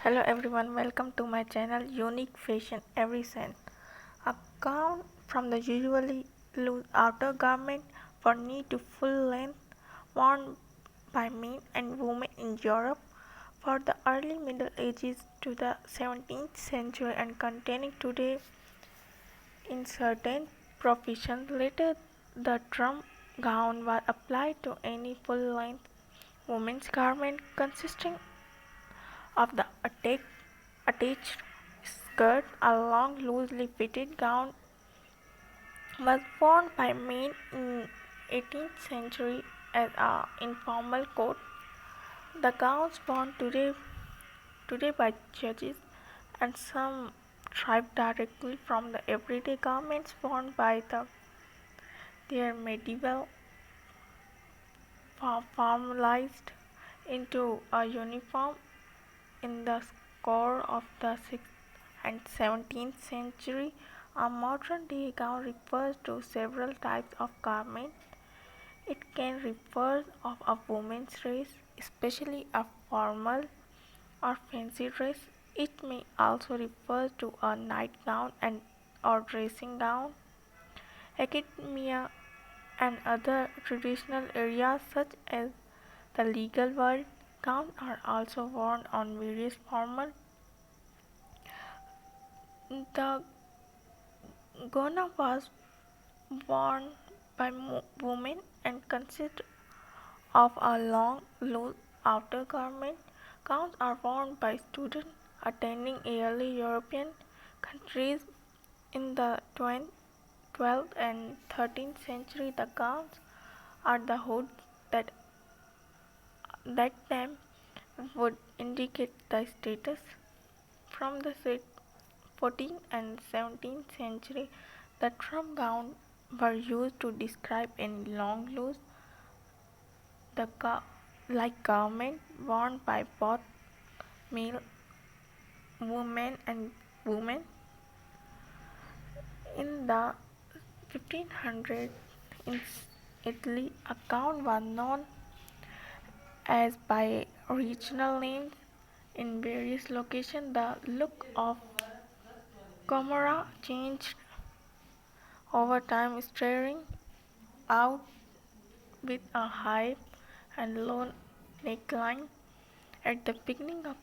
Hello everyone, welcome to my channel Unique Fashion Every Scent. A gown from the usually loose outer garment for knee to full length worn by men and women in Europe for the early Middle Ages to the 17th century and containing today in certain professions. Later, the term gown was applied to any full length women's garment consisting of the attached skirt. A long, loosely fitted gown was worn by men in 18th century as an informal coat. The gowns worn today by judges and some derived directly from the everyday garments worn by their medieval formalized into a uniform in the score of the 6th and 17th century. A modern day gown refers to several types of garment. It can refer of a woman's dress, especially a formal or fancy dress. It may also refer to a nightgown and or dressing gown. Academia and other traditional areas such as the legal world, gowns are also worn on various formal. The gona was worn by women and consist of a long, loose outer garment. Gowns are worn by students attending early European countries in the 12th and 13th century. The gowns are the hoods that time would indicate the status. From the 14th and 17th century, the term gown were used to describe any long, loose, like garment worn by both male women and women. In the 1500s in Italy, a gown was known as by regional names in various locations. The look of Comora changed over time, starting out with a high and low neckline at the beginning of